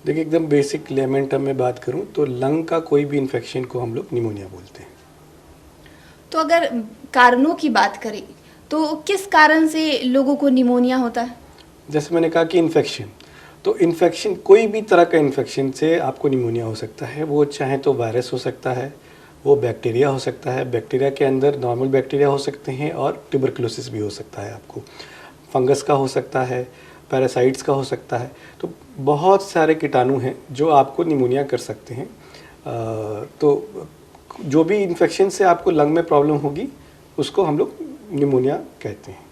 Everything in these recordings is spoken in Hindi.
देखिए, एकदम बेसिक लेमन टर्म में बात करूं तो लंग का कोई भी इन्फेक्शन को हम लोग निमोनिया बोलते हैं। तो अगर कारणों की बात करें तो किस कारण से लोगों को निमोनिया होता है? जैसे मैंने कहा कि इन्फेक्शन, तो इन्फेक्शन कोई भी तरह का इन्फेक्शन से आपको निमोनिया हो सकता है। वो चाहे तो वायरस हो सकता है, वो बैक्टीरिया हो सकता है, बैक्टीरिया के अंदर नॉर्मल बैक्टीरिया हो सकते हैं और ट्यूबरकुलोसिस भी हो सकता है आपको, फंगस का हो सकता है, पैरासाइट्स का हो सकता है। तो बहुत सारे कीटाणु हैं जो आपको निमोनिया कर सकते हैं। तो जो भी इन्फेक्शन से आपको लंग में प्रॉब्लम होगी उसको हम लोग निमोनिया कहते हैं।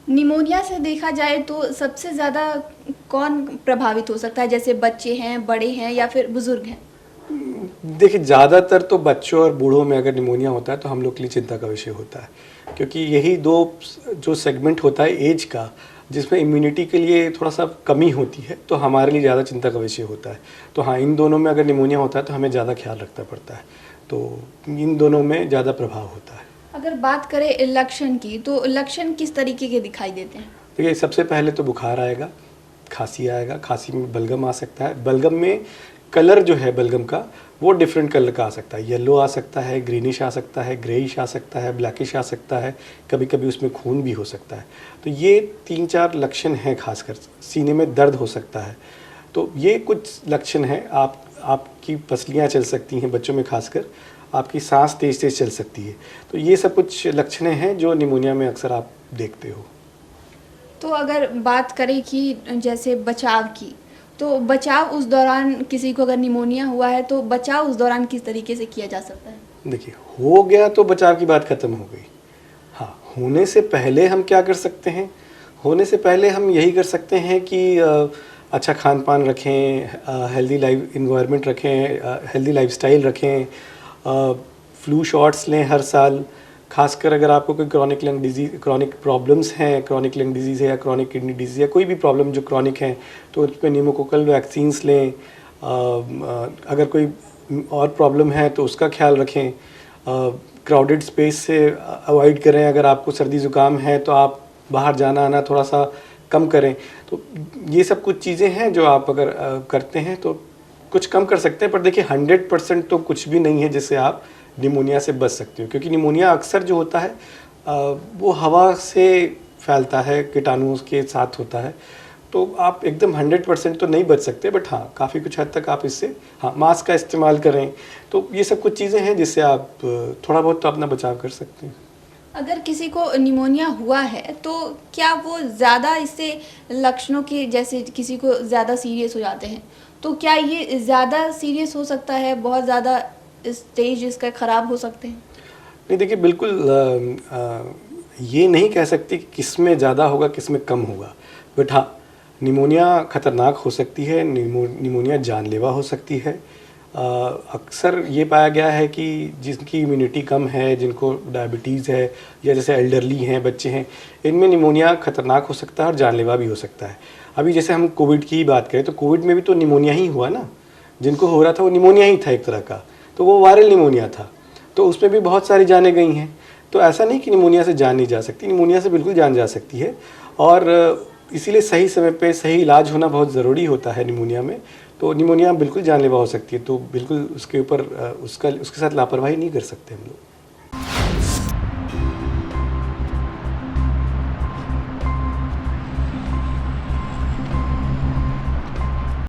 निमोनिया से देखा जाए तो सबसे ज़्यादा कौन प्रभावित हो सकता है, जैसे बच्चे हैं, बड़े हैं या फिर बुजुर्ग हैं? देखिए, ज़्यादातर तो बच्चों और बूढ़ों में अगर निमोनिया होता है तो हम लोग के लिए चिंता का विषय होता है, क्योंकि यही दो जो सेगमेंट होता है एज का जिसमें इम्यूनिटी के लिए थोड़ा सा कमी होती है, तो हमारे लिए ज़्यादा चिंता का विषय होता है। तो हाँ, इन दोनों में अगर निमोनिया होता है तो हमें ज़्यादा ख्याल रखना पड़ता है, तो इन दोनों में ज़्यादा प्रभाव होता है। अगर बात करें लक्षण की, तो लक्षण किस तरीके के दिखाई देते हैं? देखिए, सबसे पहले तो बुखार आएगा, खांसी आएगा, खांसी में बलगम आ सकता है। बलगम में कलर जो है बलगम का वो डिफरेंट कलर का आ सकता है, येलो आ सकता है, ग्रीनिश आ सकता है, ग्रेइश आ सकता है, ब्लैकिश आ सकता है, कभी कभी उसमें खून भी हो सकता है। तो ये 3-4 लक्षण हैं। खासकर सीने में दर्द हो सकता है। तो ये कुछ लक्षण हैं। आपकी पसलियाँ चल सकती हैं, बच्चों में खासकर आपकी सांस तेज तेज चल सकती है। तो ये सब कुछ लक्षण हैं जो निमोनिया में अक्सर आप देखते हो। तो अगर बात करें कि जैसे बचाव की, तो बचाव उस दौरान किसी को अगर निमोनिया हुआ है तो बचाव उस दौरान किस तरीके से किया जा सकता है? देखिए, हो गया तो बचाव की बात ख़त्म हो गई। हाँ, होने से पहले हम क्या कर सकते हैं? होने से पहले हम यही कर सकते हैं कि अच्छा खान पान रखें, हेल्दी लाइफ इन्वायरमेंट रखें, हेल्दी लाइफस्टाइल रखें, फ्लू शॉट्स लें हर साल। खासकर अगर आपको कोई क्रॉनिक प्रॉब्लम्स हैं, क्रॉनिक लंग डिजीज़ है या क्रॉनिक किडनी डिजीज़ या कोई भी प्रॉब्लम जो क्रॉनिक है, तो उस पर न्यूमोकोकल वैक्सीन्स लें। अगर कोई और प्रॉब्लम है तो उसका ख्याल रखें। क्राउडेड स्पेस से अवॉइड करें। अगर आपको सर्दी ज़ुकाम है तो आप बाहर जाना आना थोड़ा सा कम करें। तो ये सब कुछ चीज़ें हैं जो आप अगर करते हैं तो कुछ कम कर सकते हैं। पर देखिए, 100% तो कुछ भी नहीं है जिससे आप निमोनिया से बच सकते हो, क्योंकि निमोनिया अक्सर जो होता है वो हवा से फैलता है, कीटाणुओं के साथ होता है। तो आप एकदम 100% तो नहीं बच सकते, बट हाँ, काफ़ी कुछ हद तक आप इससे हाँ मास्क का इस्तेमाल करें। तो ये सब कुछ चीज़ें हैं जिससे आप थोड़ा बहुत तो अपना बचाव कर सकते हैं। अगर किसी को निमोनिया हुआ है तो क्या वो ज़्यादा इससे लक्षणों के, जैसे किसी को ज़्यादा सीरियस हो जाते हैं, तो क्या ये ज़्यादा सीरियस हो सकता है, बहुत ज़्यादा स्टेज इसका ख़राब हो सकते हैं? नहीं, देखिए, बिल्कुल ये नहीं कह सकते कि किस में ज़्यादा होगा किस में कम होगा, बट हाँ, निमोनिया ख़तरनाक हो सकती है। निमोनिया जानलेवा हो सकती है। अक्सर ये पाया गया है कि जिनकी इम्यूनिटी कम है, जिनको डायबिटीज़ है या जैसे एल्डरली हैं, बच्चे हैं, इनमें निमोनिया ख़तरनाक हो सकता है और जानलेवा भी हो सकता है। अभी जैसे हम कोविड की ही बात करें तो कोविड में भी तो निमोनिया ही हुआ ना। जिनको हो रहा था वो निमोनिया ही था एक तरह का, तो वो वायरल निमोनिया था। तो उसमें भी बहुत सारी जानें गई हैं। तो ऐसा नहीं कि निमोनिया से जान नहीं जा सकती, निमोनिया से बिल्कुल जान जा सकती है। और इसीलिए सही समय पे सही इलाज होना बहुत ज़रूरी होता है निमोनिया में। तो निमोनिया बिल्कुल जानलेवा हो सकती है, तो बिल्कुल उसके ऊपर उसके साथ लापरवाही नहीं कर सकते हम लोग।